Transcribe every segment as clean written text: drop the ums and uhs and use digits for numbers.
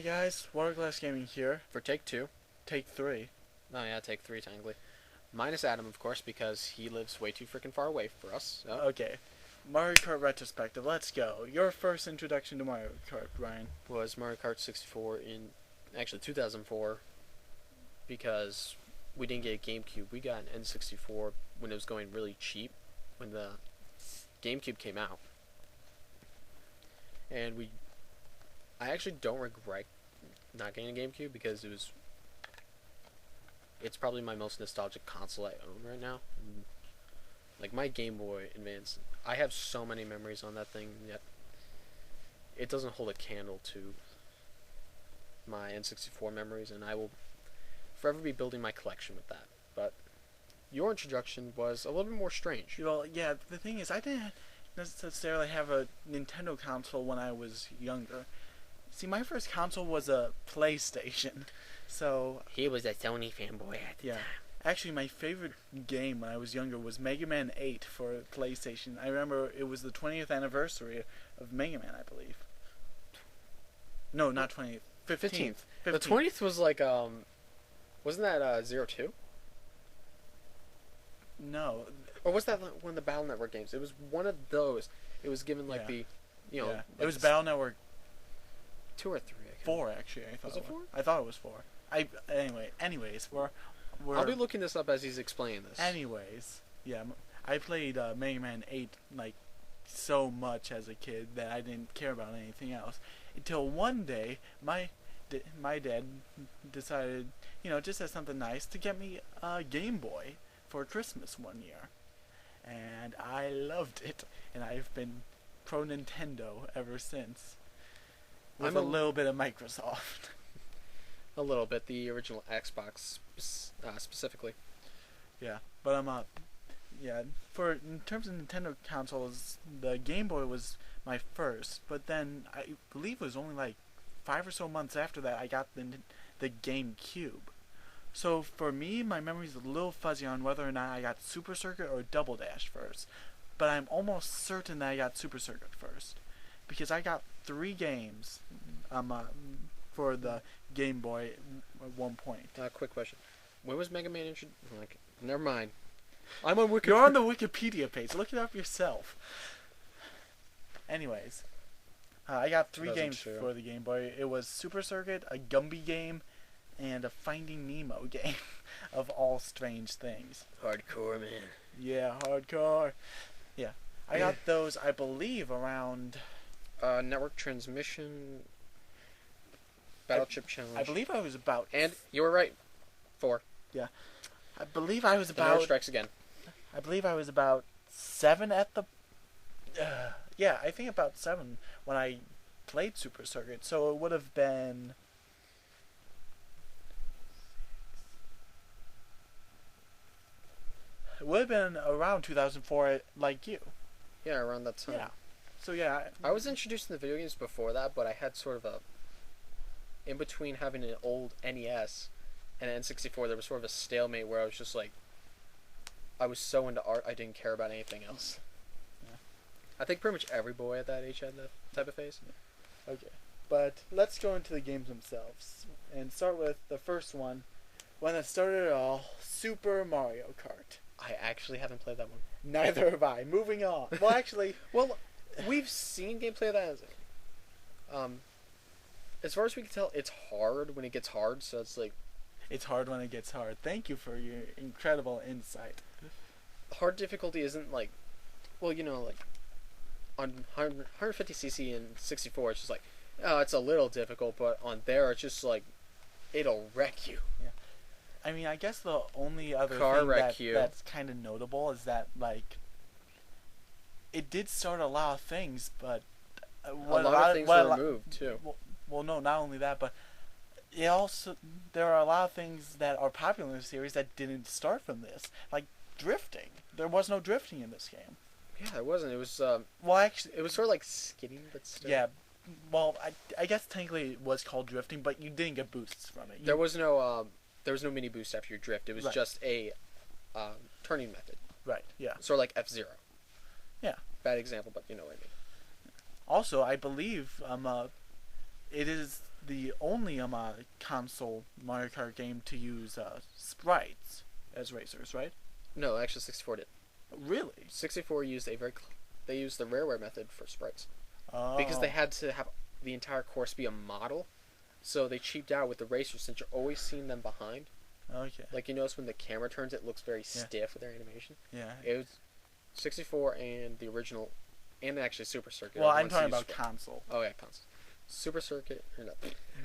Hey guys, WaterGlassGaming here For take two. take 3. Oh yeah, take three technically. Minus Adam, of course, because he lives way too freaking far away for us. So. Okay, Mario Kart retrospective. Let's go. Your first introduction to Mario Kart, Ryan. Was Mario Kart 64 in actually 2004 because we didn't get a GameCube. We got an N64 when it was going really cheap when the GameCube came out. And I actually don't regret not getting a GameCube because it's probably my most nostalgic console I own right now. Like my Game Boy Advance, I have so many memories on that thing, yet it doesn't hold a candle to my N64 memories, and I will forever be building my collection with that. But your introduction was a little bit more strange. Well, yeah, the thing is, I didn't necessarily have a Nintendo console when I was younger. See, my first console was a PlayStation. So He was a Sony fanboy at the yeah, time. actually, my favorite game when I was younger was Mega Man 8 for PlayStation. I remember it was the 20th anniversary of Mega Man, I believe. No, not 20th. 15th. The 20th was like wasn't that 02? No. Or was that one of the Battle Network games? It was one of those. It was given like Yeah. yeah. Like it was the Battle Network 2 or 3. I can't 4, actually. I thought Was it 4? I thought it was 4. Anyways, we're I'll be looking this up as he's explaining this. anyways, yeah, I played Mega Man 8 like so much as a kid that I didn't care about anything else until one day my dad decided, just as something nice, to get me a Game Boy for Christmas one year, and I loved it, and I've been pro Nintendo ever since, with I'm a a- little bit of Microsoft. A little bit. The original Xbox specifically. Yeah, but yeah, in terms of Nintendo consoles, the Game Boy was my first, but then I believe it was only like 5 or so months after that I got the GameCube. So for me, my memory's a little fuzzy on whether or not I got Super Circuit or Double Dash first, but I'm almost certain that I got Super Circuit first because I got 3 games for the Game Boy at one point. Quick question. When was Mega Man introduced? Like, never mind. I'm on Wikipedia. You're on the Wikipedia page. Look it up yourself. Anyways, I got 3 Doesn't games show. for the Game Boy. It was Super Circuit, a Gumby game, and a Finding Nemo game. Of all strange things. Hardcore, man. Yeah, hardcore. Yeah, I got those, I believe, around. Network transmission. Battle Chip Challenge. I believe I was about. And you were right. 4. I believe I was The Nerd about. strikes again. I believe I was about 7 at the. Yeah, I think about 7 when I played Super Circuit. So it would have been. It would have been around 2004, like you. Yeah, around that time. Yeah. So yeah. I was introduced to the video games before that, but I had sort of a. In between having an old NES and an N64, there was sort of a stalemate where I was just like. I was so into art, I didn't care about anything else. Yeah. I think pretty much every boy at that age had that type of phase. Okay. But let's go into the games themselves and start with the first one, when it started it all, Super Mario Kart. I actually haven't played that one. Neither have I. Moving on. Well, actually, Well, we've seen gameplay of that. As far as we can tell, it's hard when it gets hard. So it's like it's hard when it gets hard. Thank you for your incredible insight. hard difficulty isn't like, well, like on 150cc and 64, it's just like, oh, it's a little difficult. But on there, it's just like, it'll wreck you. I mean, I guess the only other Car thing wreck you. that's kind of notable is that, like, it did start a lot of things, but A lot of things were removed too. Well, no, not only that, but it also there are a lot of things that are popular in the series that didn't start from this, like drifting. There was no drifting in this game. Yeah, it wasn't. It was Well, actually, it was sort of like skidding, but still. yeah. Well, I guess technically it was called drifting, but you didn't get boosts from it. There was no mini boost after your drift. It was Right. just a turning method, Right. Yeah. sort of like F-Zero. Yeah. Bad example, but you know what I mean. Also, I believe it is the only console Mario Kart game to use sprites as racers, right? No, actually, 64 did. Really? 64 used they used the rareware method for sprites Oh. because they had to have the entire course be a model. So they cheaped out with the racers since you're always seeing them behind. Okay. Like you notice when the camera turns, it looks very stiff with their animation. Yeah. It was 64 and the original, and actually Super Circuit. Well, I'm talking about console. Oh yeah, console. Super Circuit, or no,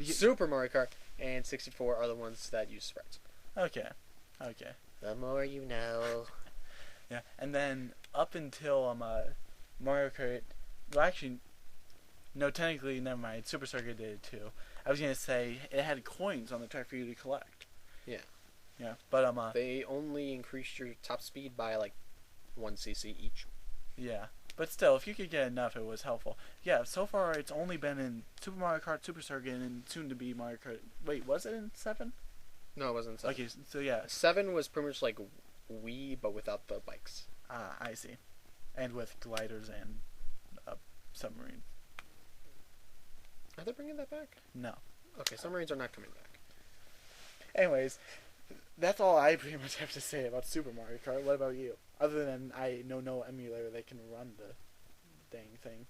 Super Mario Kart and 64 are the ones that use sprites. Okay. Okay. The more you know. Yeah, and then up until Mario Kart, well, actually, no, technically, never mind. Super Circuit did it too. I was gonna say it had coins on the track for you to collect. Yeah. Yeah, but they only increased your top speed by like 1cc each. Yeah, but still, if you could get enough, it was helpful. Yeah, so far it's only been in Super Mario Kart, Super Circuit, and soon to be Mario Kart. Wait, was it in 7? No, it wasn't 7. Okay, so yeah. 7 was pretty much like Wii, but without the bikes. Ah, I see. And with gliders and submarine. Are they bringing that back? No. Okay, submarines are not coming back. Anyways, that's all I pretty much have to say about Super Mario Kart. What about you? Other than I know no emulator that can run the dang thing.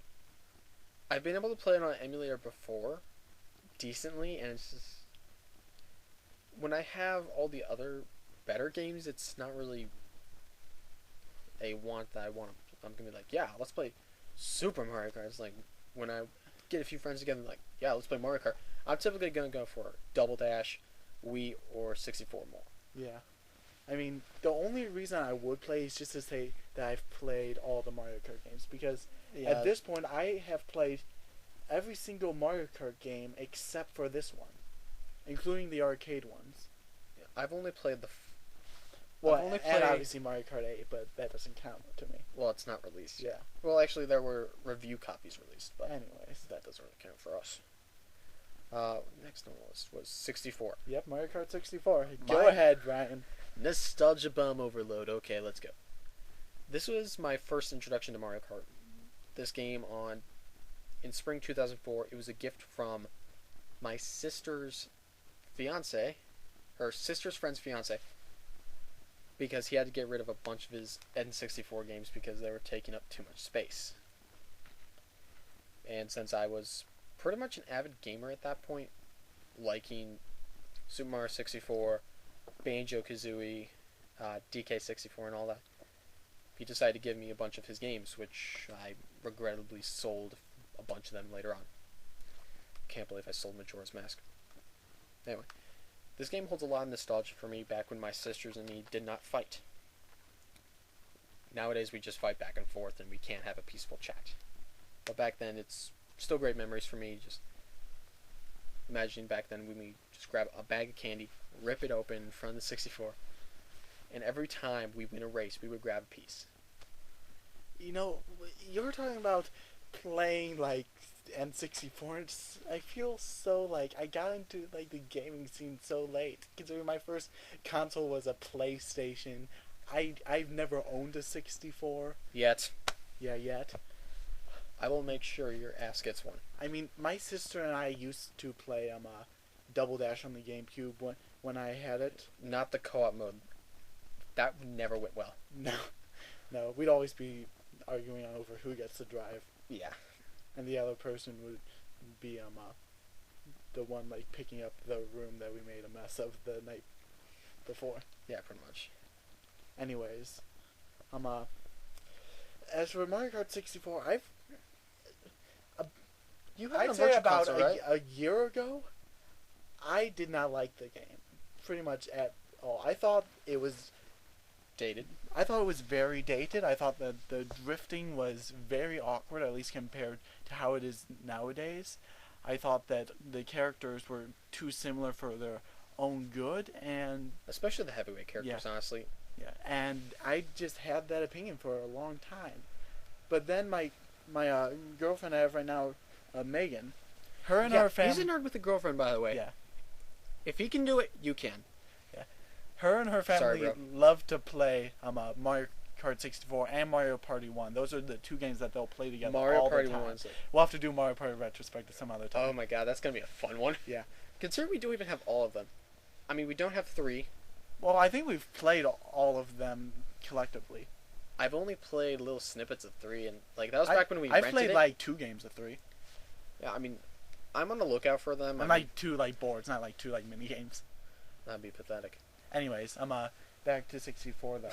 I've been able to play it on an emulator before, decently, and it's just when I have all the other better games, it's not really a want that I want. I'm gonna be like, yeah, let's play Super Mario Kart. It's like when I get a few friends together, like, yeah, let's play Mario Kart. I'm typically gonna go for Double Dash, Wii, or 64 more. Yeah. I mean, the only reason I would play is just to say that I've played all the Mario Kart games. Because at this point, I have played every single Mario Kart game except for this one. Including the arcade ones. I've only played the... and obviously Mario Kart 8, but that doesn't count to me. Well, it's not released Yeah. yet. Well, actually, there were review copies released, but anyways, that doesn't really count for us. Next on the list was 64. Yep, Mario Kart 64. Go ahead, Ryan. Nostalgia bum overload. Okay, let's go. This was my first introduction to Mario Kart. This game in spring 2004. It was a gift from my sister's fiance, her sister's friend's fiance, because he had to get rid of a bunch of his N64 games because they were taking up too much space. And since I was pretty much an avid gamer at that point, liking Super Mario 64, Banjo-Kazooie, DK64 and all that, he decided to give me a bunch of his games, which I regrettably sold a bunch of them later on. Can't believe I sold Majora's Mask. Anyway, this game holds a lot of nostalgia for me back when my sisters and me did not fight. Nowadays we just fight back and forth and we can't have a peaceful chat. But back then it's still great memories for me. Just imagining back then when we just grab a bag of candy, rip it open in front of the 64, and every time we win a race we would grab a piece. You know, you're talking about playing like N64. I feel so like I got into like the gaming scene so late. Considering my first console was a PlayStation. I've never owned a 64. Yet. Yeah, yet. I will make sure your ass gets one. I mean, my sister and I used to play Double Dash on the GameCube when I had it. Not the co-op mode. That never went well. No, we'd always be arguing over who gets to drive. Yeah. And the other person would be the one like picking up the room that we made a mess of the night before. Yeah, pretty much. Anyways, as for Mario Kart 64, I'd say about console, right? a year ago, I did not like the game pretty much at all. I thought it was dated. I thought it was very dated. I thought that the drifting was very awkward, at least compared to how it is nowadays. I thought that the characters were too similar for their own good, and especially the heavyweight characters, honestly. Yeah, and I just had that opinion for a long time. But then my girlfriend I have right now, Megan, her and her family... He's a nerd with a girlfriend, by the way. Yeah. If he can do it, you can. Yeah. Her and her family love to play Kart 64 and Mario Party 1. Those are the 2 games that they'll play together Mario all Party the time. 1's like, We'll have to do Mario Party retrospective some other time. oh my god, that's gonna be a fun one. Yeah. Considering we don't even have all of them. I mean, we don't have 3. Well, I think we've played all of them collectively. I've only played little snippets of 3, and like that was I- back when we I've rented played it. like 2 games of 3. Yeah, I mean, I'm on the lookout for them. And like 2 like boards, not like 2 like mini games. That'd be pathetic. Anyways, I'm back to 64 though.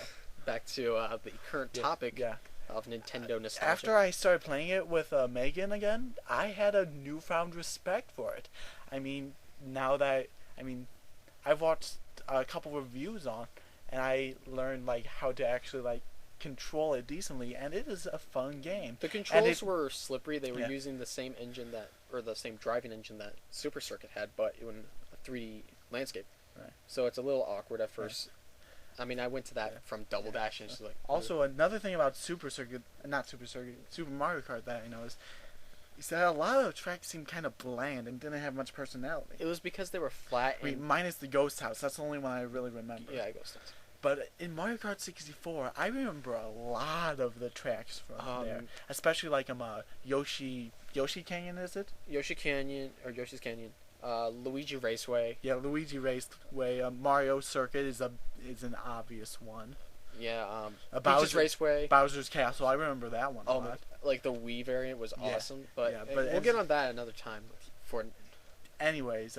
Back to the current topic Yeah. of Nintendo nostalgia. After I started playing it with Megan again, I had a newfound respect for it. I mean, now that I've watched a couple reviews on, and I learned like how to actually like control it decently, and it is a fun game. The controls it- were slippery. They were Yeah. using the same engine or the same driving engine that Super Circuit had, but in a 3D landscape. Right. So it's a little awkward at first. I mean, I went to that from Double Dash, and it's like Also, another thing about Super Mario Kart that I noticed is that a lot of the tracks seemed kind of bland and didn't have much personality. it was because they were flat. I mean, minus the Ghost House. That's the only one I really remember. Yeah, it goes. But in Mario Kart 64, I remember a lot of the tracks from there, especially like Yoshi Canyon, is it? Yoshi's Canyon, Luigi Raceway. Yeah, Luigi Raceway. Mario Circuit is an obvious one. Yeah, Bowser Peach's Raceway. Bowser's Castle. I remember that one. Oh a my! lot. Like the Wii variant was Yeah. awesome, but, Yeah, but we'll get on that another time. Anyways,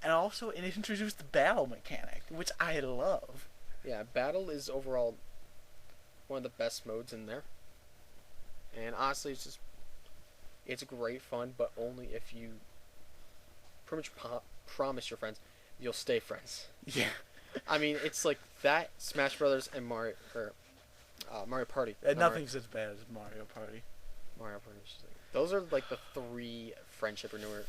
and also it introduced the battle mechanic, which I love. Yeah, Battle is overall one of the best modes in there. And honestly, it's great fun, but only if you pretty much promise your friends you'll stay friends. Yeah. I mean, it's like that, Smash Brothers, and Mario Party. And nothing's as bad as Mario Party. Mario Party. Is just like, those are like the 3 friendship renewers.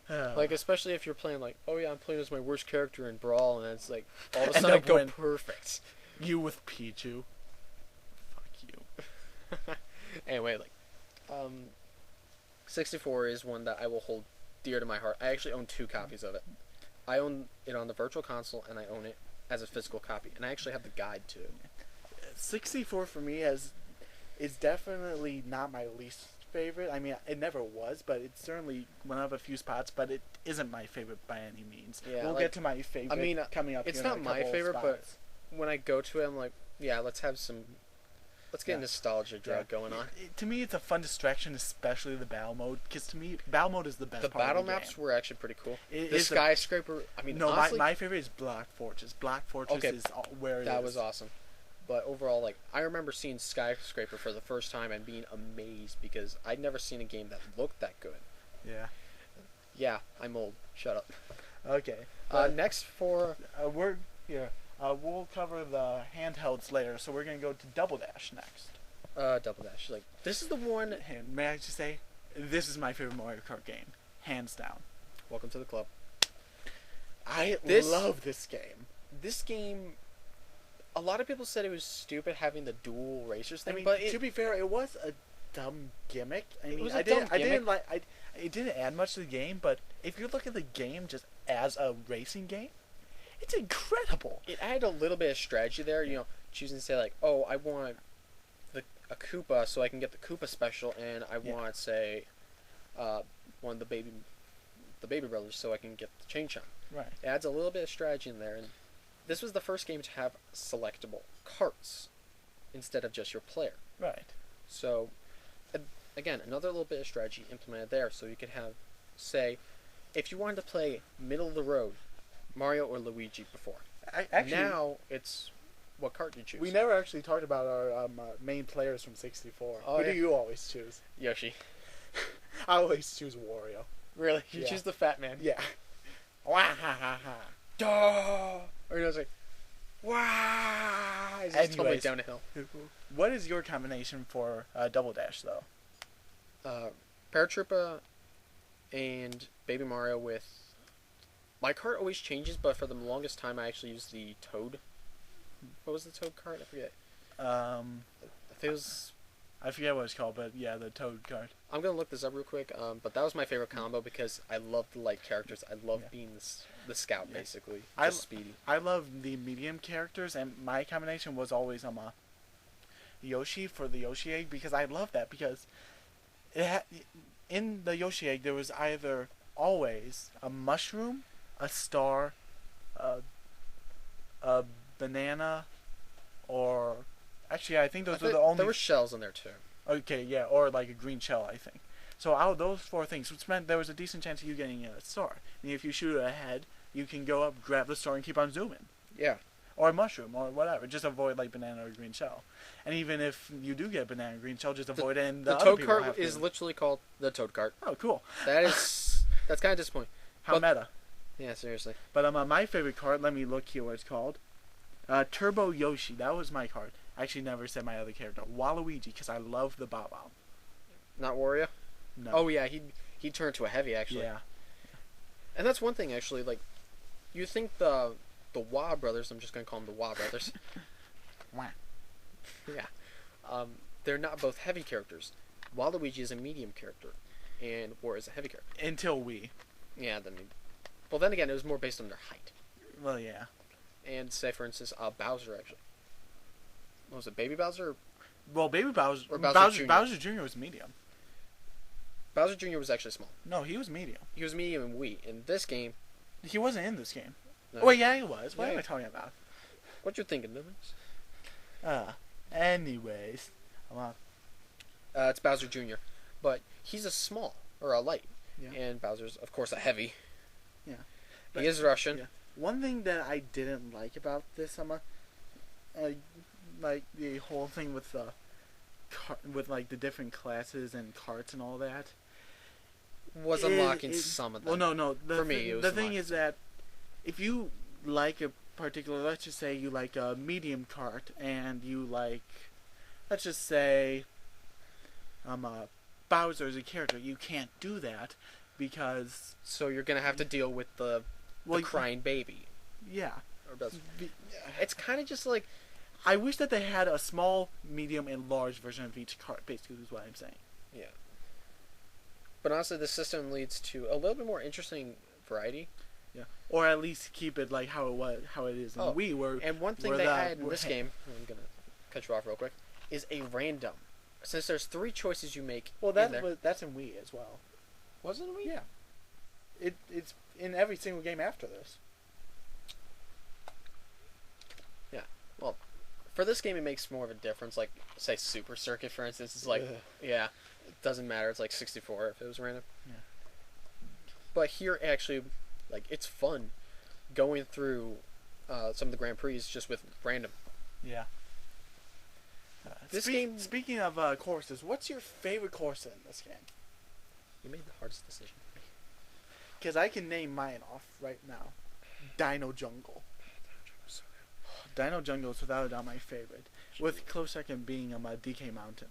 Like, especially if you're playing like, oh yeah, I'm playing as my worst character in Brawl, and it's like all of a sudden I up go win. perfect. You with Pichu. Fuck you. Anyway, like, 64 is one that I will hold dear to my heart. I actually own 2 copies of it. I own it on the Virtual Console, and I own it as a physical copy, and I actually have the guide too. 64 for me is definitely not my least favorite. I mean, it never was, but it certainly went up a few spots, but it isn't my favorite by any means. Yeah, we'll like, get to my favorite I mean, coming up it's here in not a my couple favorite, spots. but when I go to it, I'm like, yeah, let's get Yeah. nostalgia drag going on. To me, it's a fun distraction, especially the battle mode, because to me, battle mode is the best The part battle of the maps game. were actually pretty cool. It The is a- skyscraper, I mean, No, honestly, my favorite is Black Fortress. Black Fortress Okay, is where it that is. was awesome. But overall, like, I remember seeing Skyscraper for the first time and being amazed because I'd never seen a game that looked that good. Yeah. Yeah, I'm old. Shut up. Okay. Next for... We're here. We'll cover the handhelds later, so we're gonna go to Double Dash next. Double Dash. Like, this is the one... And may I just say, this is my favorite Mario Kart game, hands down. Welcome to the club. I This- love this game. This game... A lot of people said it was stupid having the dual racers I thing, mean, but to be fair, it was a dumb gimmick. I mean, was a I dumb didn't, I didn't gimmick. like, it didn't add much to the game. But if you look at the game just as a racing game, it's incredible. it added a little bit of strategy there, you know, choosing to say, like, oh, I want a Koopa so I can get the Koopa special, and I Yeah. want, say, one of the baby brothers so I can get the Chain Chomp. Right. It adds a little bit of strategy in there, and this was the first game to have selectable carts instead of just your player. Right. So, again, another little bit of strategy implemented there, so you could have, say, if you wanted to play middle of the road, Mario or Luigi before. Actually, Now it's what cart do you choose? we never actually talked about our main players from 64. Oh, Who yeah. do you always choose? Yoshi. I always choose Wario. Really? You Yeah. choose the fat man? Yeah. Wah ha ha ha. Duh! Or you know, it's like, wow! It's just tumbling Anyways. down a hill. What is your combination for Double Dash, though? Paratroopa and Baby Mario with... My cart always changes, but for the longest time I actually used the Toad. What was the Toad cart? I forget. Um, I think it was... I forget what it's called, but yeah, the Toad card. I'm gonna look this up real quick. But that was my favorite combo because I love the light characters. I love Yeah. being the scout Yeah. basically. I- Just speedy. I love the medium characters, and my combination was always Yoshi for the Yoshi egg because I love that because in the Yoshi egg there was either always a mushroom, a star, a banana, or actually I think those were the only. There were shells in there too. Okay, yeah, or like a green shell, I think. So out of those four things, which meant there was a decent chance of you getting a star. And if you shoot it ahead, you can go up, grab the star, and keep on zooming. Yeah. Or a mushroom, or whatever. Just avoid like banana or green shell. And even if you do get banana or green shell, just avoid it. And The other Toad people Cart have is to. literally called the Toad Cart. Oh, cool. That's kind of disappointing. How But- meta. Yeah, seriously. But my favorite card, let me look here what it's called. Turbo Yoshi. That was my card. I actually never said my other character. Waluigi, because I love the Bow Wow. Not Wario. No. Oh yeah, he turned to a heavy actually. Yeah. And that's one thing actually. Like, you think the Wah brothers? I'm just gonna call them the Wah brothers. Wah. Yeah. They're not both heavy characters. Waluigi is a medium character, and Wario is a heavy character. Until we. Yeah. Well, then again, it was more based on their height. Well, yeah. And say, for instance, Bowser actually. What was it, Baby Bowser? Well, Baby Bowser. Or Bowser Jr. Bowser Jr. was medium. Bowser Jr. was actually small. No, he was medium. He was medium in Wii. In this game, He wasn't in this game. no. Oh, yeah, he was. What Yeah. am I talking about? What you thinking, Newmans? Anyways. It's Bowser Jr. But he's a small, or a light. Yeah. And Bowser's, of course, a heavy. Yeah. He is Russian. Yeah. One thing that I didn't like about this, like the whole thing with with like the different classes and carts and all that. Was unlocking some of them. Well, no. For me, it was the thing unlocking. is that if you like a particular, let's just say you like a medium cart and you like, let's just say, Bowser as a character, you can't do that because So you're going to have to deal with the crying baby. Yeah. Or Bowser. Be- It's kind of just like... I wish that they had a small, medium, and large version of each cart, basically, is what I'm saying. Yeah. But honestly, the system leads to a little bit more interesting variety. Yeah. Or at least keep it like how it is in Wii, where And one thing where they the- had in where- this game, I'm going to cut you off real quick, is a random. Since there's 3 choices you make in there. that's in Wii as well. Was it a Wii? Yeah. It's in every single game after this. Yeah. Well, for this game, it makes more of a difference. Like, say, Super Circuit, for instance, is like, Ugh. yeah, it doesn't matter. It's like 64 if it was random. Yeah. But here, actually, like, it's fun going through some of the Grand Prix just with random. Yeah. This game- Speaking of courses, what's your favorite course in this game? You made the hardest decision. Because I can name mine off right now. Dino Jungle. Dino Jungle is without a doubt my favorite, with close second being DK Mountain.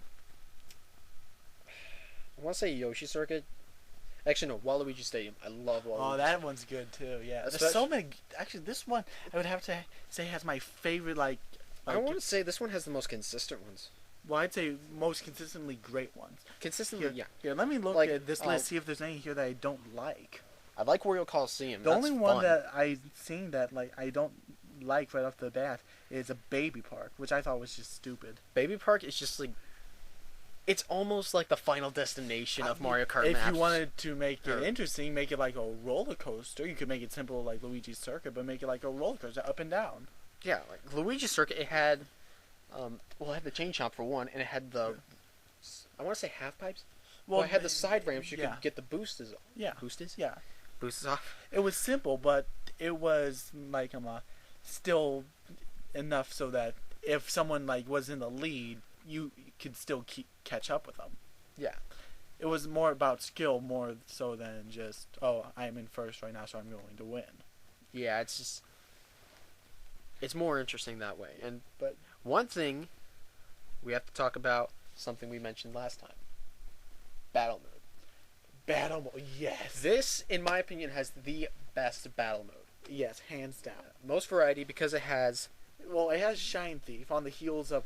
I want to say Yoshi Circuit. Actually, no, Waluigi Stadium. I love Waluigi. Oh, that one's good too. Yeah, there's Especially- so many. Actually, this one I would have to say has my favorite I want to say this one has the most consistent ones. Well, I'd say most consistently great ones. Consistently, Here, yeah. Here, let me look Like, at this list, see if there's any here that I don't like. I like Wario Coliseum. The That's only one fun. that I've seen that I don't like right off the bat is a Baby Park, which I thought was just stupid. Baby Park is just like... It's almost like the final destination of Mario Kart If maps. you wanted to make it Or- interesting, make it like a roller coaster. You could make it simple like Luigi's Circuit, but make it like a roller coaster up and down. Yeah, like Luigi Circuit, it had... it had the chain chomp for one, and it had the... I want to say half pipes? Well, it had the side ramps. You could get the boosters. Yeah. Boosters? Yeah. Boosters off. It was simple, but it was like still enough so that if someone was in the lead, you could still catch up with them. Yeah. It was more about skill more so than just I'm in first right now, so I'm going to win. Yeah, it's just... It's more interesting that way. But one thing we have to talk about, something we mentioned last time. Battle mode. battle mode, yes, This, in my opinion, has the best battle mode. yes, hands down. Most variety because it has Well, it has Shine Thief on the heels of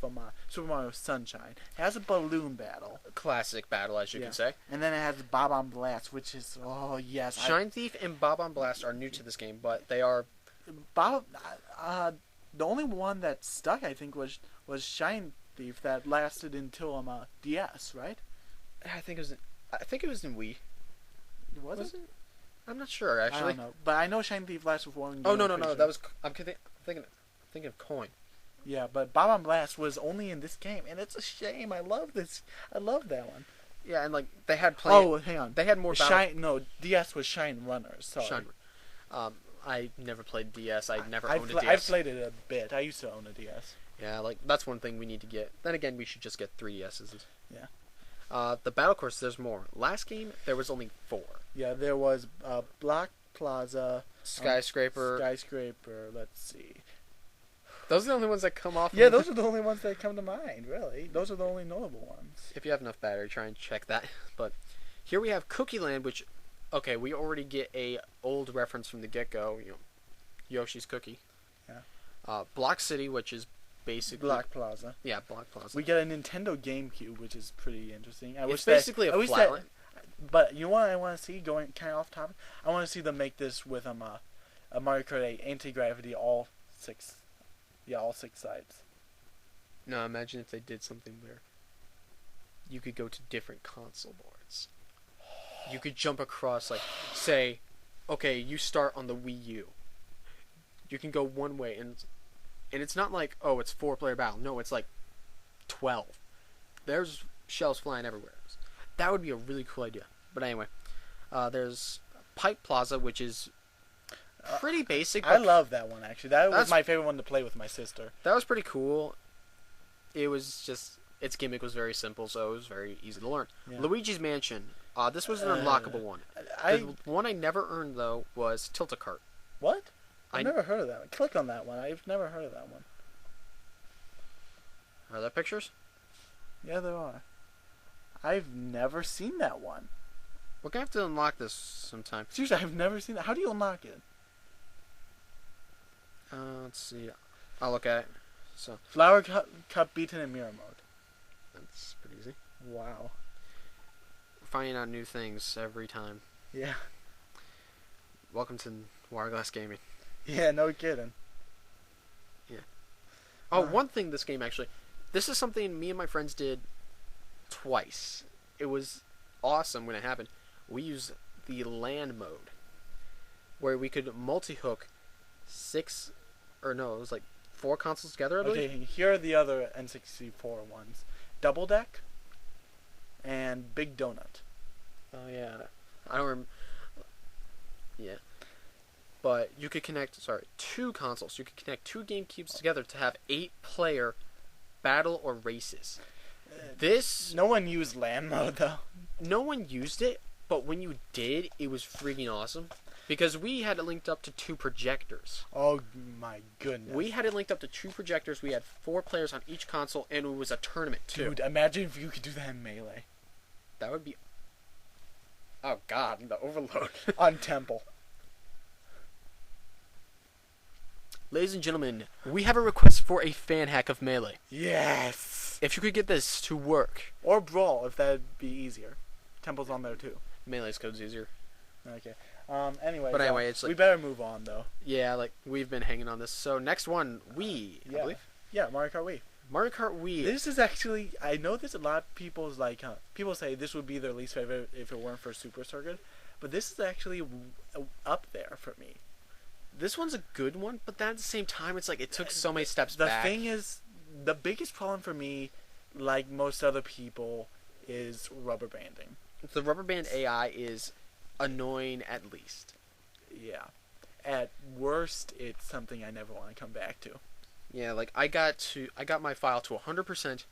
Super Mario Sunshine. It has a balloon battle. Classic battle, as you can say. And then it has Bob on Blast, which is, oh, yes. Shine Thief and Bob on Blast are new to this game, but they are... Bob, the only one that stuck, I think, was Shine Thief that lasted until DS, right? I think it was in Wii. Was it? I'm not sure, actually. I don't know, but I know Shine Thief lasted for one game. Oh, no, that was... I'm thinking of Coin. Yeah, but Bob on Blast was only in this game, and it's a shame. I love this. I love that one. Yeah, and like they had plenty. Oh, hang on. They had more Shine. No, DS was Shine Runners. Sorry. Shine. I never played DS. I never owned a DS. I've played it a bit. I used to own a DS. Yeah, like that's one thing we need to get. Then again, we should just get 3DSs. Yeah. The battle course. There's more. Last game there was only 4. Yeah, there was Block Plaza, Skyscraper. Let's see. Those are the only ones that come off. Yeah, those are the only ones that come to mind. Really, those are the only notable ones. If you have enough battery, try and check that. But here we have Cookie Land, which, okay, we already get a old reference from the get-go. You know, Yoshi's Cookie. Yeah. Block City, which is basically Block Plaza. Yeah, Block Plaza. We get a Nintendo GameCube, which is pretty interesting. It's basically a flatline. But you know what I want to see, going kind of off topic? I want to see them make this with a Mario Kart 8 anti-gravity all 6 sides. No, imagine if they did something where you could go to different console boards. You could jump across, like, say, okay, you start on the Wii U. You can go one way, and it's not like, oh, it's 4-player battle. No, it's like 12. There's shells flying everywhere. That would be a really cool idea. But anyway, there's Pipe Plaza, which is pretty basic. I love that one, actually. That was my favorite one to play with my sister. That was pretty cool. It was just... Its gimmick was very simple, so it was very easy to learn. Yeah. Luigi's Mansion. This was an unlockable one. The one I never earned, though, was Tilt-A-Cart. What? I've never heard of that one. Click on that one. I've never heard of that one. Are there pictures? Yeah, there are. I've never seen that one. We're going to have to unlock this sometime. Seriously, I've never seen that. How do you unlock it? Let's see. I'll look at it. So Flower Cup beaten in mirror mode. That's pretty easy. Wow. We're finding out new things every time. Yeah. Welcome to WaterGlassGaming. Yeah, no kidding. Yeah. Oh, one thing this game actually... This is something me and my friends did twice. It was awesome when it happened. We used the LAN mode, where we could multi-hook 4 consoles together, I believe. Okay, here are the other N64 ones. Double Deck and Big Donut. Oh, yeah. I don't remember. Yeah. But you could connect, 2 consoles. You could connect 2 GameCubes together to have 8-player battle or races. No one used LAN mode, though. No one used it, but when you did, it was freaking awesome. Because we had it linked up to 2 projectors. Oh my goodness. We had it linked up to 2 projectors. We had 4 players on each console, and it was a tournament, too. Dude, imagine if you could do that in Melee. That would be... Oh, God, the overload. On Temple. Ladies and gentlemen, we have a request for a fan hack of Melee. Yes! If you could get this to work. Or Brawl, if that'd be easier. Temple's on there, too. Melee's code's easier. Okay. Anyway, it's like... We better move on, though. Yeah, like, we've been hanging on this. So, next one, Wii, I believe? Yeah, Mario Kart Wii. Mario Kart Wii. This is actually... I know there's a lot of people's, like... people say this would be their least favorite if it weren't for Super Circuit. But this is actually up there for me. This one's a good one, but then at the same time, it's like it took so many steps back. The thing is, the biggest problem for me, like most other people, is rubber banding. The rubber band AI is annoying at least. Yeah. At worst, it's something I never want to come back to. Yeah, like I got my file to 100%,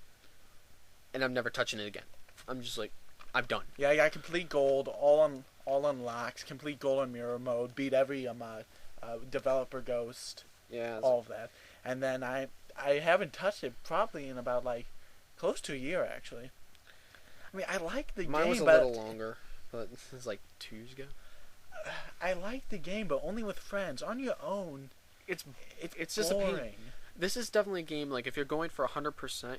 and I'm never touching it again. I'm just like, I'm done. Yeah, I got complete gold, all unlocks, complete gold on mirror mode, beat every developer ghost, all of that, and then I haven't touched it probably in about like close to a year actually. I mean, I like the game. Mine was a little longer, but this is like 2 years ago. I like the game, but only with friends. On your own, it's just boring. a pain. This is definitely a game, like, if you're going for 100%,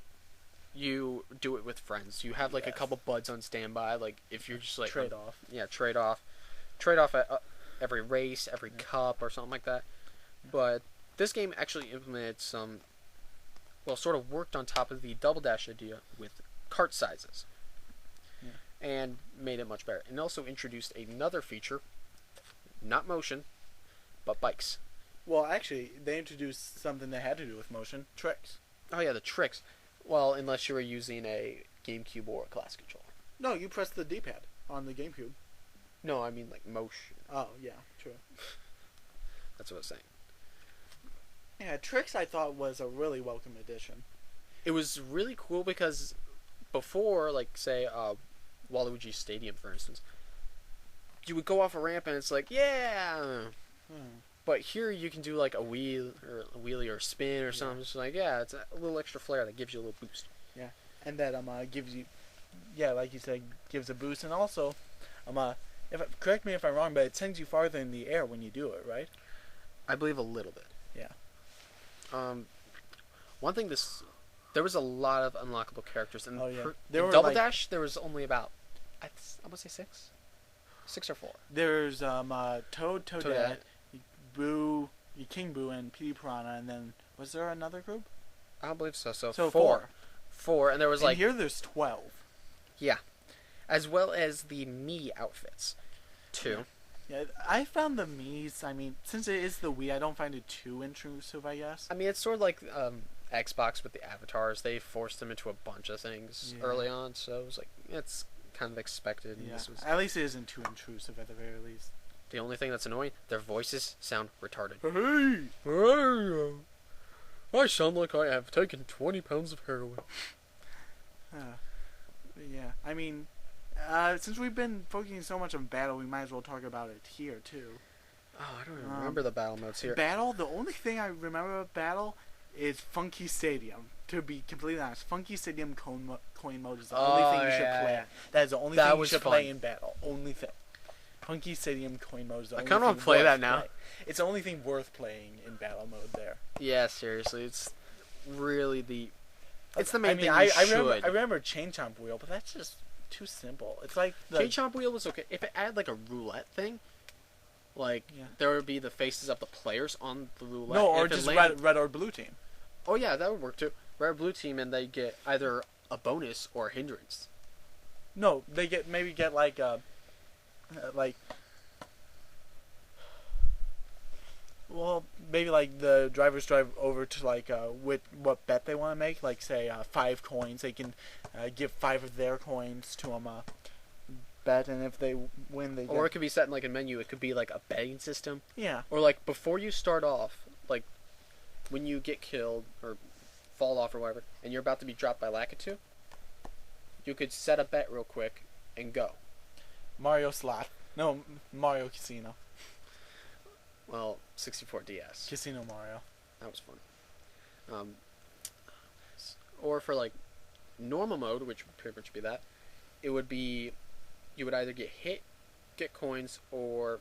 you do it with friends. You have, like, a Yes. couple buds on standby. Like, if you're just, like... Trade off. Yeah, trade off. Trade off at every race, every Yeah. cup, or something like that. But this game actually implemented some... Well, sort of worked on top of the Double Dash idea with cart sizes. Yeah. And made it much better. And also introduced another feature, not motion, but bikes. Well, actually, they introduced something that had to do with motion. Tricks. Oh yeah, the tricks. Well, unless you were using a GameCube or a Class controller. No, you press the D-pad on the GameCube. No, I mean like motion. Oh, yeah, true. That's what I was saying. Yeah, Tricks I thought was a really welcome addition. It was really cool because before, like, say, Waluigi Stadium, for instance, you would go off a ramp and it's like, yeah. But here you can do like a wheelie or a spin or something. It's like, yeah, it's a little extra flair that gives you a little boost. Yeah, and that gives you, yeah, like you said, gives a boost, and also, correct me if I'm wrong, but it sends you farther in the air when you do it, right? I believe a little bit. Yeah. One thing there was a lot of unlockable characters, and Oh, yeah. in Double Dash there was only about, I would say 6 or 4. There's Toadette, Boo, King Boo, and Petey Piranha, and then was there another group? I don't believe so. So 4. 4, and there was And like here there's 12. yeah, as well as the Mii outfits, too. Yeah, I found the Mii's. I mean, since it is the Wii, I don't find it too intrusive, I guess. I mean, it's sort of like Xbox with the avatars. They forced them into a bunch of things early on, so it was like it's kind of expected. And Yeah. this was At least it isn't too intrusive, at the very least. the only thing that's annoying. Their voices sound retarded. Hey! I sound like I have taken 20 pounds of heroin. Yeah, I mean, since we've been focusing so much on battle, we might as well talk about it here, too. Oh, I don't even remember the battle modes here. Battle, the only thing I remember about battle is Funky Stadium. To be completely honest, Funky Stadium coin mode is the only thing you should play. Yeah. That is the only That thing you was should fun. play in battle. Only thing. Funky Stadium coin mode is the I only kinda thing wanna play worth that now. playing. It's the only thing worth playing in battle mode there. Yeah, seriously, it's really the... It's the I main mean, thing I you should. remember Chain Chomp Wheel, but that's just too simple. It's like the... Chain Chomp Wheel was okay. If it added like a roulette thing, like there would be the faces of the players on the roulette. No, or if it just landed- red or blue team. Oh yeah, that would work too. Red or blue team, and they get either a bonus or a hindrance. No, they maybe get like well, maybe like the drivers drive over to like what bet they want to make, like say 5 coins. They can give 5 of their coins to them bet, and if they win, they Or it could be set in like a menu. It could be like a betting system. yeah. Or like before you start off, like when you get killed or fall off or whatever, and you're about to be dropped by Lakitu, you could set a bet real quick and go. Mario Slot. No, Mario Casino. Well, 64 DS. Casino Mario. That was fun. Or for like normal mode, which would pretty much be that, it would be you would either get hit, get coins, or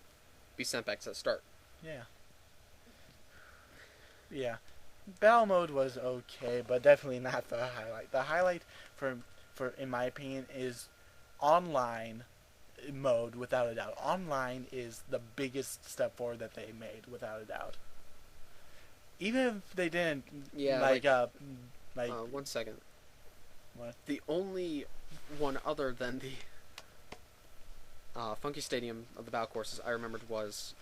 be sent back to the start. Yeah. Yeah. Battle mode was okay, but definitely not the highlight. The highlight for in my opinion is online mode, without a doubt. Online is the biggest step forward that they made, without a doubt. Even if they didn't like 1 second. What? The only one other than the Funky Stadium of the battle courses I remembered was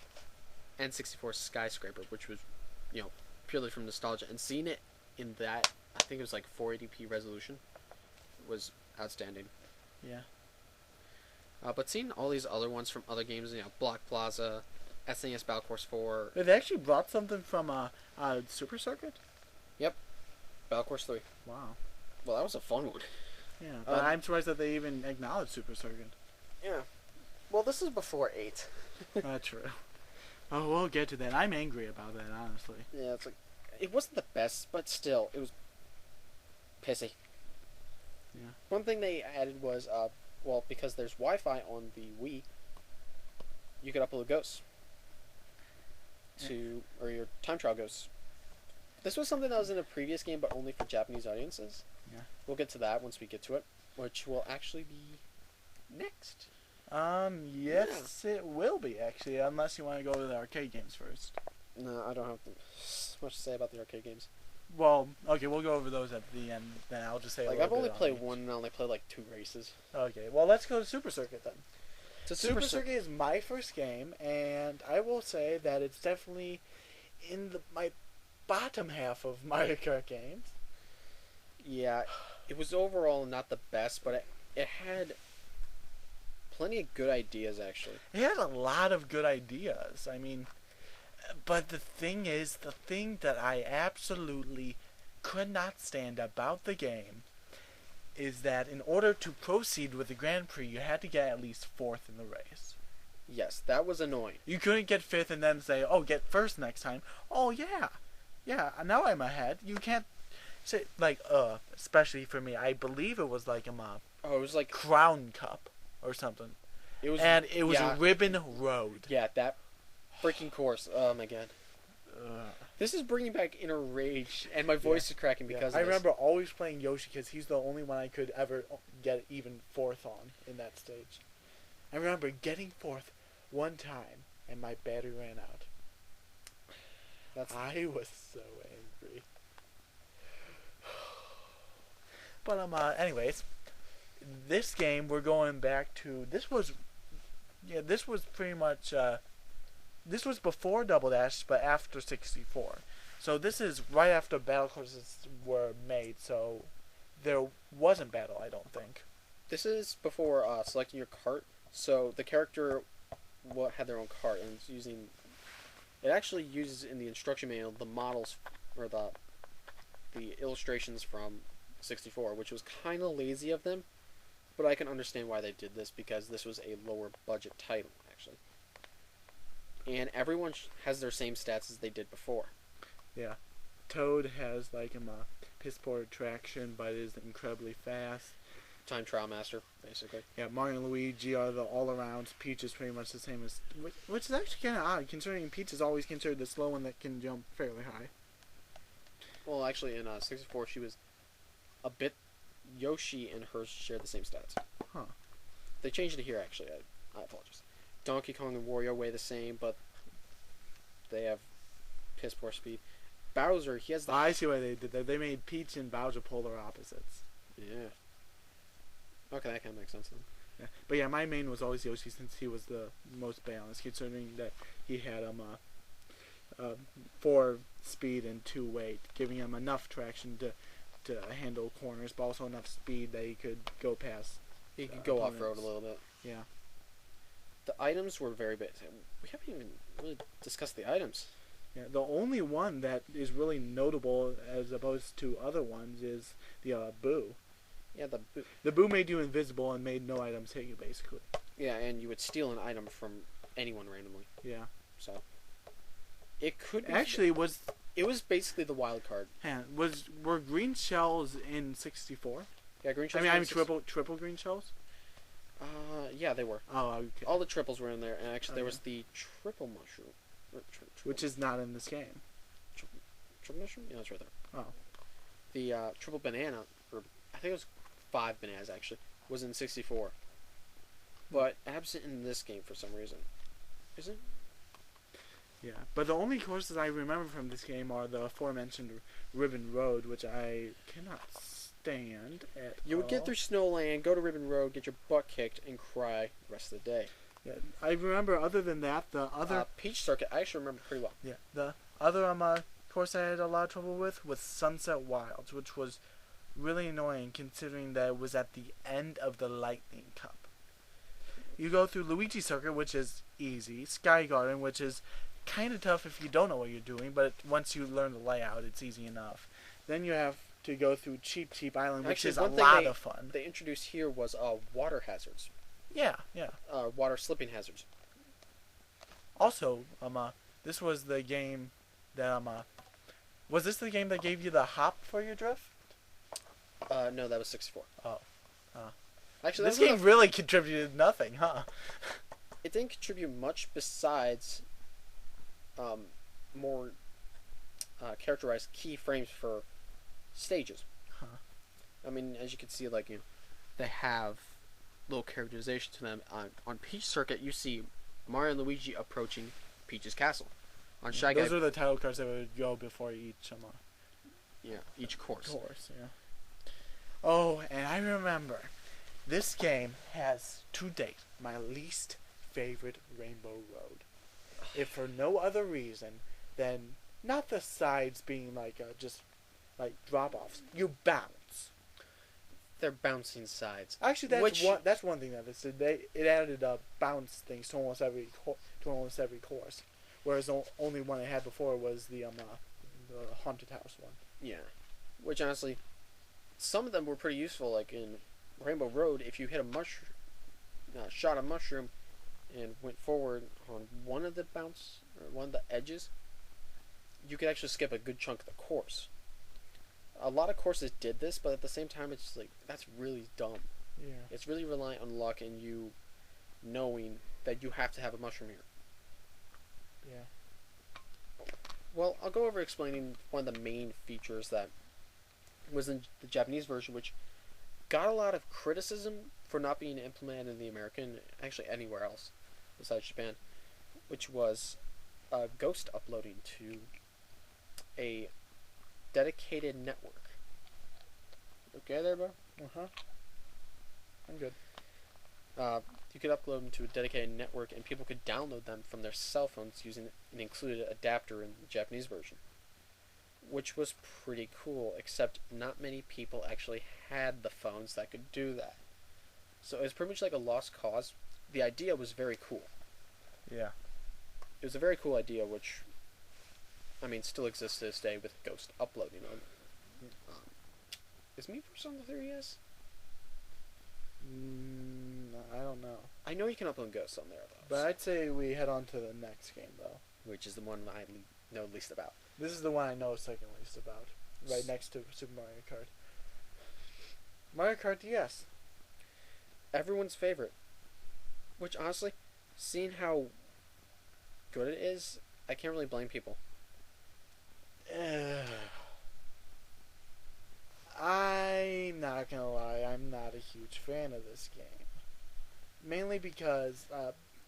N64 Skyscraper, which was, purely from nostalgia. And seeing it in that, I think it was like 480p resolution, was outstanding. Yeah. But seeing all these other ones from other games, Block Plaza, SNES Battle Course 4, They actually brought something from Super Circuit? Battle Course 3. Wow. Well, that was a fun one. Yeah, but I'm surprised that they even acknowledged Super Circuit. Yeah. Well, this is before 8. That's true. Oh, we'll get to that. I'm angry about that, honestly. Yeah, it's like, it wasn't the best, but still, it was pissy. Yeah. One thing they added was, because there's Wi-Fi on the Wii, you could upload ghosts or your time trial ghosts This was something that was in a previous game, but only for Japanese audiences. Yeah. We'll get to that once we get to it, which will actually be next. Yes, it will be actually, unless you want to go to the arcade games first. No, I don't have much to say about the arcade games. Well, okay, we'll go over those at the end. Then I'll just say. Like I've only played one, and I only played like 2 races. Okay, well let's go to Super Circuit then. So Super Circuit is my first game, and I will say that it's definitely in my bottom half of Mario Kart games. Yeah, it was overall not the best, but it had plenty of good ideas actually. It had a lot of good ideas. I mean, but the thing is, the thing that I absolutely could not stand about the game is that in order to proceed with the Grand Prix, you had to get at least 4th in the race. Yes, that was annoying. You couldn't get 5th and then say, oh, get 1st next time. Oh, yeah, now I'm ahead. You can't say, like, especially for me, I believe it was like a Oh, it was like Crown Cup or something. it was, and it was Ribbon Road. Yeah, that freaking course. Oh my god. This is bringing back inner rage, and my voice is cracking because of I this. remember always playing Yoshi because he's the only one I could ever get even 4th on in that stage. I remember getting 4th one time, and my battery ran out. I was so angry. But anyways, this game we're going back to. This was pretty much. This was before Double Dash, but after 64. So this is right after battle courses were made. So there wasn't battle, I don't think. This is before selecting your cart. So the character had their own cart, and it's using. It actually uses in the instruction manual the models or the illustrations from 64, which was kind of lazy of them, but I can understand why they did this because this was a lower budget title actually, and everyone has their same stats as they did before. Yeah, Toad has like a piss poor traction, but is incredibly fast. Time trial master, basically. Yeah, Mario and Luigi are the all-arounds. Peach is pretty much the same as, which is actually kind of odd, considering Peach is always considered the slow one that can jump fairly high. Well, actually, in 64, she was a bit. Yoshi and hers share the same stats. Huh. They changed it here, actually. I apologize. Donkey Kong and Wario weigh the same, but they have piss poor speed. Bowser, he has the. I see why they did that. They made Peach and Bowser polar opposites. Yeah. Okay, that kind of makes sense then. Yeah. But yeah, my main was always Yoshi since he was the most balanced, considering that he had 4 speed and 2 weight, giving him enough traction to handle corners, but also enough speed that he could go past. He could go off-road a little bit. Yeah. The items were very basic. We haven't even really discussed the items. Yeah, the only one that is really notable as opposed to other ones is the Boo. Yeah, the Boo made you invisible and made no items hit you, basically. Yeah, and you would steal an item from anyone randomly. Yeah. So it could be actually it was basically the wild card. Yeah, were green shells in 64? Yeah, green shells. I mean triple green shells. Yeah, they were. Oh, okay. All the triples were in there, and actually there was the triple mushroom, which is not in this game. Triple mushroom? Yeah, it's right there. Oh. The triple banana, or I think it was 5 bananas actually, was in 64. But absent in this game for some reason. Is it? Yeah, but the only courses I remember from this game are the aforementioned Ribbon Road, which I cannot stand at You would get through Snowland, go to Ribbon Road, get your butt kicked, and cry the rest of the day. Yeah, I remember. Other than that, the other Peach Circuit, I actually remember pretty well. Yeah, the other course I had a lot of trouble with was Sunset Wilds, which was really annoying considering that it was at the end of the Lightning Cup. You go through Luigi Circuit, which is easy. Sky Garden, which is kind of tough if you don't know what you're doing, but once you learn the layout, it's easy enough. Then you have to go through Cheap Island, which is a lot of fun. They introduced here was water hazards. Yeah. Water slipping hazards. Also, this was the game that was this the game that gave you the hop for your drift? No, that was 64. Oh. Actually, this game really contributed nothing, huh? It didn't contribute much besides more characterize keyframes for stages. Huh. I mean, as you can see, like they have little characterization to them. On Peach Circuit, you see Mario and Luigi approaching Peach's castle. On Shy Guy, Those are the title cards that would go before each each course. Yeah. Oh, and I remember this game has to date my least favorite Rainbow Road. If for no other reason than not the sides being like just like drop offs. You bounce. They're bouncing sides. Actually, that's one thing that it added bounce things to almost every course, whereas the only one I had before was the haunted house one. Yeah, which honestly, some of them were pretty useful. Like in Rainbow Road, if you hit a mushroom, shot a mushroom, and went forward on one of the edges, you could actually skip a good chunk of the course. A lot of courses did this, but at the same time, it's just like that's really dumb. Yeah. It's really reliant on luck and you knowing that you have to have a mushroom here. Yeah. Well, I'll go over explaining one of the main features that was in the Japanese version, which got a lot of criticism for not being implemented in the American, actually anywhere else besides Japan, which was ghost uploading to a dedicated network. Okay there, bro? Uh-huh. I'm good. You could upload them to a dedicated network and people could download them from their cell phones using an included adapter in the Japanese version, which was pretty cool, except not many people actually had the phones that could do that. So it was pretty much like a lost cause. The idea was very cool. Yeah. It was a very cool idea, which, I mean, still exists to this day with Ghost uploading on. Is Miiverse on the 3DS? I don't know. I know you can upload Ghosts on there, though. But I'd say we head on to the next game, though. Which is the one I know least about. This is the one I know second least about. Right next to Super Mario Kart. Mario Kart DS. Everyone's favorite. Which, honestly, seeing how good it is, I can't really blame people. I'm not gonna lie, I'm not a huge fan of this game. Mainly because,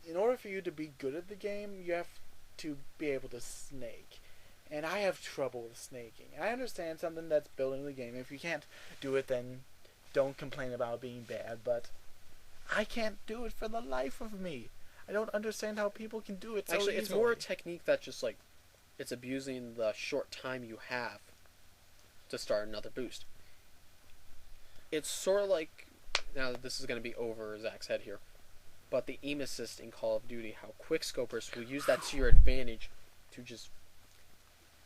in order for you to be good at the game, you have to be able to snake. And I have trouble with snaking. I understand something that's building the game. If you can't do it, then don't complain about being bad, but I can't do it for the life of me. I don't understand how people can do it so Actually, it's easily. more a technique that just, like, it's abusing the short time you have to start another boost. It's sort of like, now this is going to be over Zach's head here, but the aim assist in Call of Duty, how quickscopers will use that to your advantage to just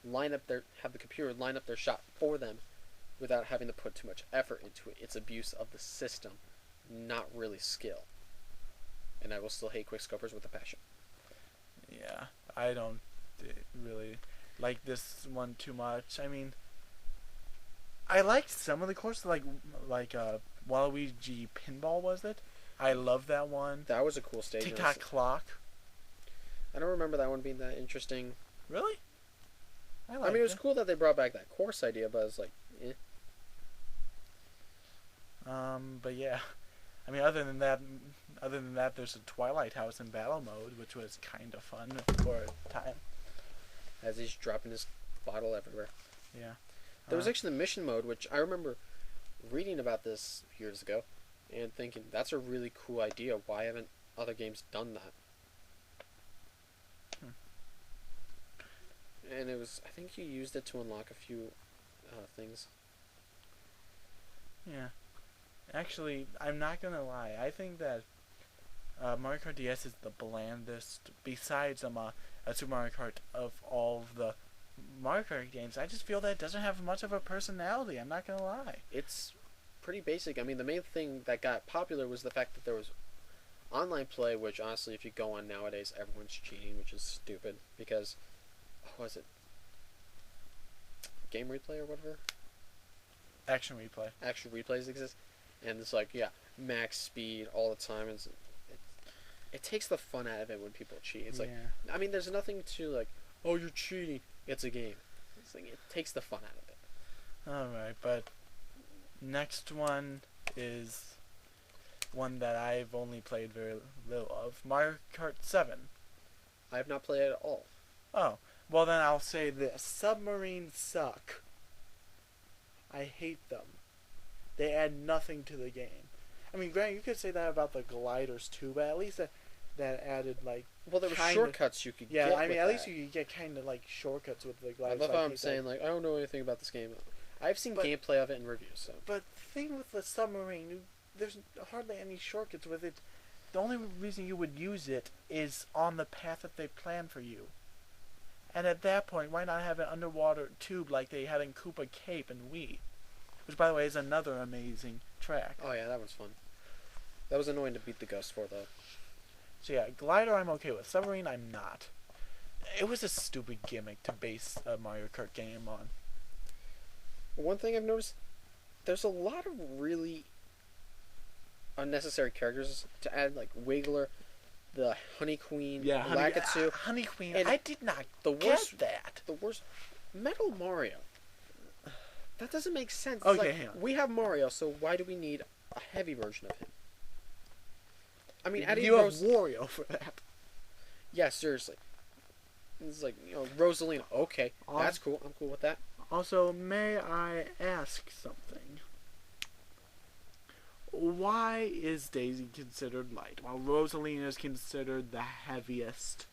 have the computer line up their shot for them without having to put too much effort into it. It's abuse of the system, not really skill. And I will still hate quickscopers with a passion. Yeah, I don't really like this one too much. I mean, I liked some of the courses, like Waluigi Pinball, was it? I love that one. That was a cool stage. Tick-Tock Clock. I don't remember that one being that interesting. Really? I mean, it was cool that they brought back that course idea, but it's like, eh. But yeah, I mean, other than that, there's a Twilight House in battle mode, which was kind of fun for a time. As he's dropping his bottle everywhere. Yeah. There was actually the mission mode, which I remember reading about this years ago, and thinking that's a really cool idea. Why haven't other games done that? And it was, I think you used it to unlock a few things. Yeah. Actually, I'm not gonna lie. I think that Mario Kart DS is the blandest, besides Super Mario Kart, of all of the Mario Kart games. I just feel that it doesn't have much of a personality. I'm not gonna lie. It's pretty basic. I mean, the main thing that got popular was the fact that there was online play, which honestly, if you go on nowadays, everyone's cheating, which is stupid because, what was it? Game replay or whatever? Action replay. Actual replays exist, and it's like, yeah, max speed all the time. It takes the fun out of it when people cheat. It's like, I mean, there's nothing to like, oh, you're cheating. It's a game. It's like, it takes the fun out of it. Alright, but next one is one that I've only played very little of. Mario Kart 7. I have not played it at all. Oh, well then I'll say this. Submarines suck. I hate them. They add nothing to the game. I mean, granted, you could say that about the gliders too, but at least that added, like... Well, there were shortcuts you could get. Yeah, I mean, with at least that. you could get kind of, like, shortcuts with the I gliders. love how I'm saying, like, I don't know anything about this game. I've seen gameplay of it in reviews, so... But the thing with the submarine, there's hardly any shortcuts with it. The only reason you would use it is on the path that they plan for you. And at that point, why not have an underwater tube like they had in Koopa Cape and Wii? Which, by the way, is another amazing track. Oh, yeah, that was fun. That was annoying to beat the ghost for, though. So yeah, glider I'm okay with. Submarine I'm not. It was a stupid gimmick to base a Mario Kart game on. One thing I've noticed, there's a lot of really unnecessary characters to add, like Wiggler, the Honey Queen, Lakitu. Honey Queen, and I did not the worst, get that. The worst, Metal Mario. That doesn't make sense. Okay, like, hang on. we have Mario, so why do we need a heavy version of him? I mean, You have Wario for that. Yeah, seriously. It's like, Rosalina. Okay, that's cool. I'm cool with that. Also, may I ask something? Why is Daisy considered light, while Rosalina is considered the heaviest?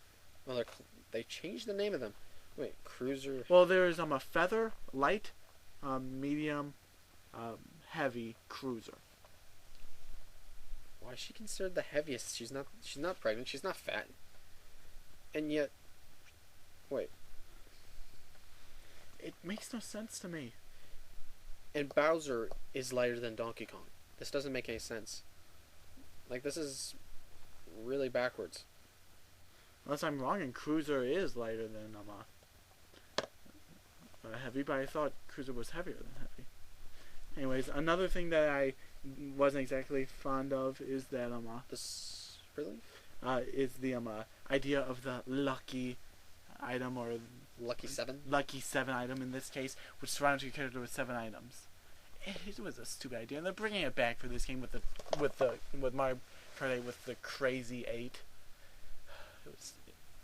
Well, they changed the name of them. Wait, Cruiser... Well, there's a feather, light, medium, heavy, cruiser. Why is she considered the heaviest? She's not pregnant. She's not fat. And yet... Wait. It makes no sense to me. And Bowser is lighter than Donkey Kong. This doesn't make any sense. Like, this is really backwards. Unless I'm wrong and Cruiser is lighter than Heavy, but I thought Cruiser was heavier than Heavy. Anyways, another thing that I wasn't exactly fond of is that This... Really? is the idea of the lucky item, or Lucky 7? Lucky 7 item in this case, which surrounds your character with 7 items. It was a stupid idea, and they're bringing it back for this game with Mario Kart 8 with the crazy 8.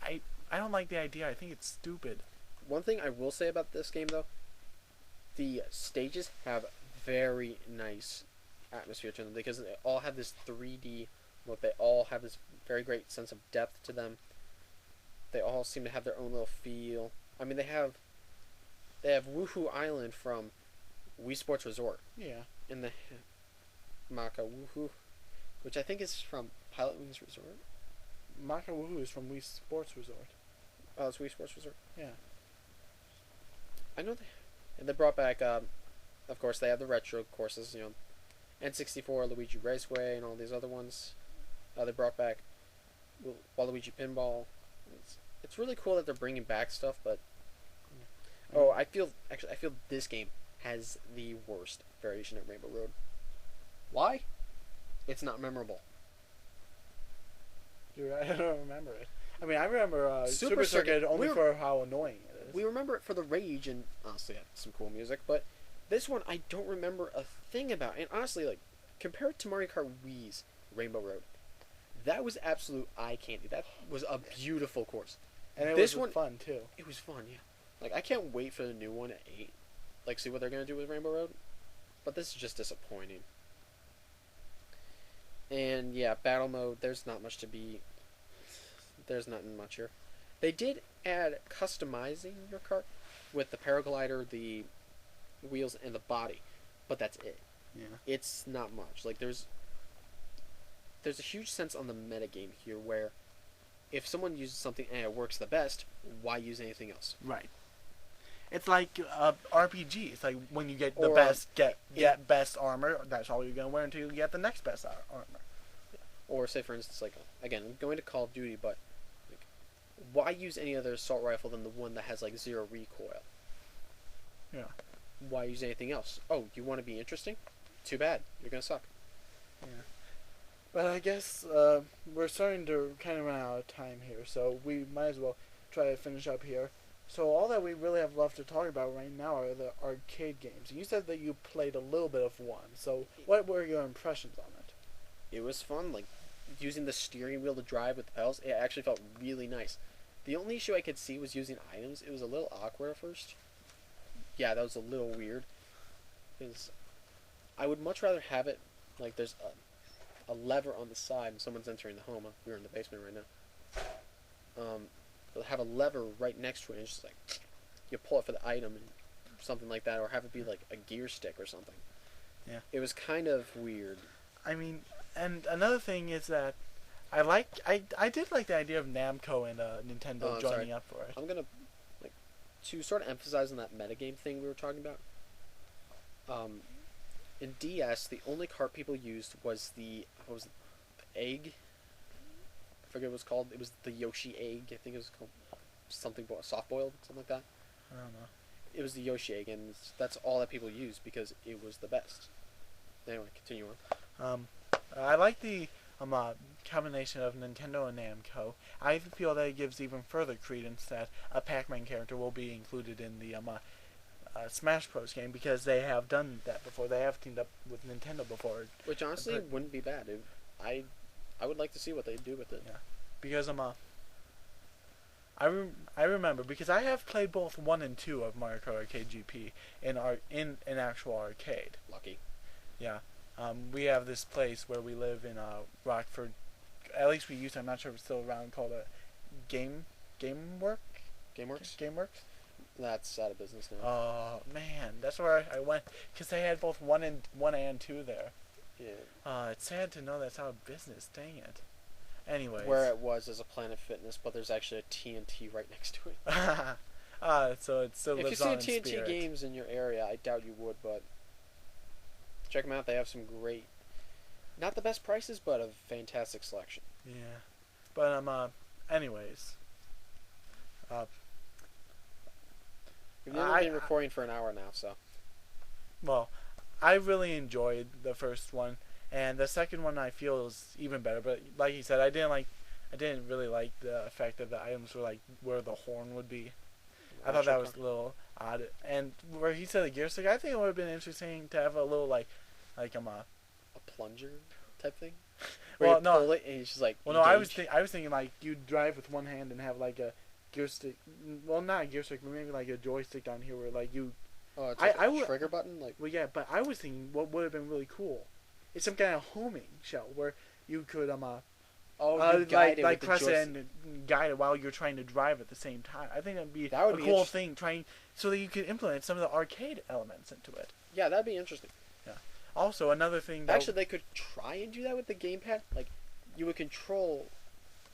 I don't like the idea. I think it's stupid. One thing I will say about this game, though, the stages have very nice atmosphere to them because they all have this 3D look. They all have this very great sense of depth to them. They all seem to have their own little feel. I mean, they have Woohoo Island from Wii Sports Resort. Yeah. In the Maka Woohoo, which I think is from Pilot Wings Resort. Maka Woohoo is from Wii Sports Resort. Oh, it's Wii Sports Resort. Yeah. I know they brought back. Of course, they have the retro courses. N64, Luigi Raceway, and all these other ones. They brought back Waluigi Pinball. It's really cool that they're bringing back stuff, but I feel this game has the worst variation of Rainbow Road. Why? It's not memorable. You're right. I don't remember it. I mean, I remember Super Circuit only for how annoying it is. We remember it for the rage and honestly, some cool music, but this one I don't remember a thing about. And honestly, like, compared to Mario Kart Wii's Rainbow Road, that was absolute eye candy. That was a beautiful course. And it was fun too. It was fun, yeah. Like, I can't wait for the new one at 8. Like, see what they're gonna do with Rainbow Road. But this is just disappointing. And yeah, battle mode. There's not much to be. There's nothing much here. They did add customizing your kart with the paraglider, the wheels, and the body, but that's it. Yeah. It's not much. Like, there's a huge sense on the metagame here where if someone uses something and it works the best, why use anything else? Right. It's like RPG. It's like when you get the Or, best, get best armor. That's all you're gonna wear until you get the next best armor. Or say, for instance, like, again, going to Call of Duty, but like, why use any other assault rifle than the one that has like 0 recoil? Yeah. Why use anything else? Oh, you want to be interesting? Too bad. You're gonna suck. Yeah. But I guess we're starting to kind of run out of time here, so we might as well try to finish up here. So all that we really have left to talk about right now are the arcade games. You said that you played a little bit of one. So what were your impressions on it? It was fun, like using the steering wheel to drive with the pedals. It actually felt really nice. The only issue I could see was using items. It was a little awkward at first. Yeah, that was a little weird. Because I would much rather have it like there's a lever on the side and someone's entering the home. We're in the basement right now. But have a lever right next to it and it's just like you pull it for the item and something like that, or have it be like a gear stick or something. Yeah. It was kind of weird. I mean, and another thing is that I did like the idea of Namco and Nintendo joining up for it. I'm gonna like to sort of emphasize on that metagame thing we were talking about. In DS, the only cart people used was the egg. I forget what it was called. It was the Yoshi egg. I think it was called something soft boiled, something like that. I don't know. It was the Yoshi egg, and that's all that people used because it was the best. Anyway, continue on. I like the combination of Nintendo and Namco. I feel that it gives even further credence that a Pac-Man character will be included in the Smash Bros. Game because they have done that before. They have teamed up with Nintendo before. Which honestly wouldn't be bad. I would like to see what they do with it. Yeah, because I remember because I have played both 1 and 2 of Mario Kart Arcade GP in an actual arcade. Lucky. Yeah. We have this place where we live in Rockford. At least we used to. I'm not sure if it's still around. Called a GameWorks. GameWorks. That's out of business now. Oh man, that's where I went because they had both 1 and 2 there. Yeah. It's sad to know that's out of business. Dang it. Anyways. Where it was as a Planet Fitness, but there's actually a TNT right next to it. So it still lives on in spirit. If you see TNT games in your area, I doubt you would, but check them out. They have some great, not the best prices, but a fantastic selection. Yeah, but anyways, We've never been recording for an hour now, so. Well, I really enjoyed the first one, and the second one I feel is even better. But like you said, I didn't really like the fact that the items were like where the horn would be. I thought that was a little odd. And where he said the gear stick, I think it would have been interesting to have a little like a plunger type thing. Well, no, pull it and it's just like. Well, no, I was thinking like you drive with one hand and have like a gear stick. Well, not a gear stick, but maybe like a joystick down here where like you. Oh, it's like a trigger button, like. Well, yeah, but I was thinking what would have been really cool. It's some kind of homing shell where you could like press it and guide it while you're trying to drive at the same time. I think that'd be a cool thing, so that you could implement some of the arcade elements into it. Yeah, that'd be interesting. Yeah. Also, another thing. Actually, they could try and do that with the gamepad. Like, you would control,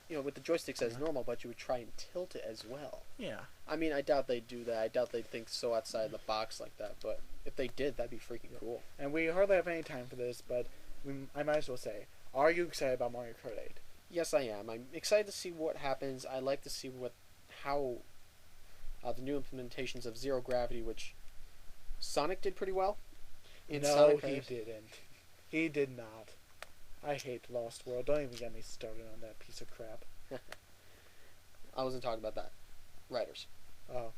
with the joysticks as normal, but you would try and tilt it as well. Yeah. I mean, I doubt they'd do that. I doubt they'd think so outside the box like that. But if they did, that'd be freaking cool. And we hardly have any time for this, but I might as well say, are you excited about Mario Kart 8? Yes, I am. I'm excited to see what happens. I like to see how the new implementations of Zero Gravity, which Sonic did pretty well. No, he didn't. He did not. I hate Lost World. Don't even get me started on that piece of crap. I wasn't talking about that. Riders. Oh.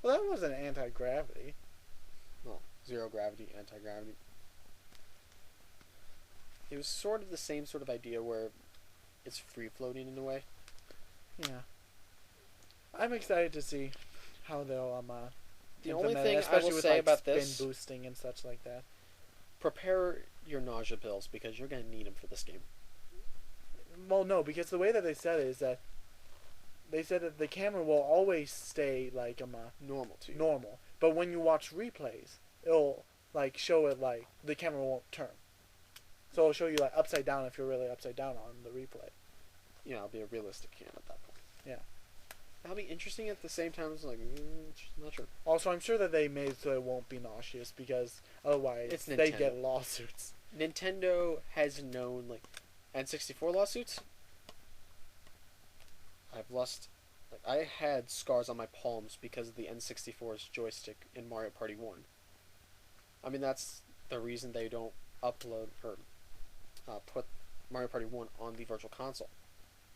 Well, that wasn't anti-gravity. Well, Zero Gravity, anti-gravity. It was sort of the same sort of idea where it's free-floating in a way. Yeah. I'm excited to see how they'll the only thing I will say about this, spin boosting and such like that. Prepare your nausea pills because you're going to need them for this game. Well, no, because the way that they said it is that they said that the camera will always stay like normal to you. Normal, but when you watch replays, it'll like show it like the camera won't turn. So it'll show you like upside down if you're really upside down on the replay. Yeah, it'll be a realistic cam at that point. Yeah. That'll be interesting at the same time. It's like, not sure. Also, I'm sure that they made so it won't be nauseous because otherwise they get lawsuits. Nintendo has known like N64 lawsuits. I've lost. Like, I had scars on my palms because of the N64's joystick in Mario Party 1. I mean, that's the reason they don't upload or put Mario Party 1 on the Virtual Console.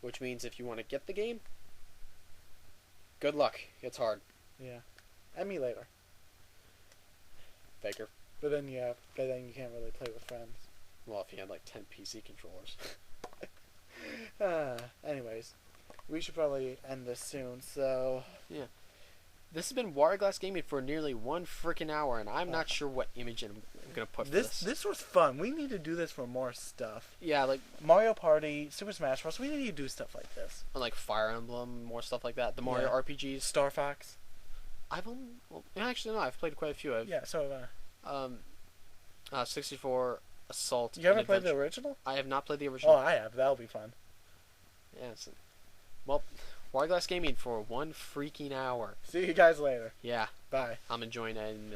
Which means if you want to get the game, Good luck. It's hard. Yeah. Emulator. Faker. But then you can't really play with friends. Well, if you had like 10 PC controllers. Anyways, we should probably end this soon. So Yeah. This has been WaterGlassGaming for nearly 1 freaking hour, and I'm not sure what image I'm gonna put for this. this was fun. We need to do this for more stuff. Yeah, like Mario Party, Super Smash Bros. We need to do stuff like this. like Fire Emblem, more stuff like that. The Mario Yeah. RPGs. Star Fox. I've only, well, actually no, I've played quite a few. Yeah. So 64 Assault. you haven't and played the Adventure. original? I have not played the Oh, original. I have. That'll be fun. Yeah. Well, WaterGlassGaming for 1 freaking hour. See you guys later. Yeah, Bye. I'm enjoying editing this.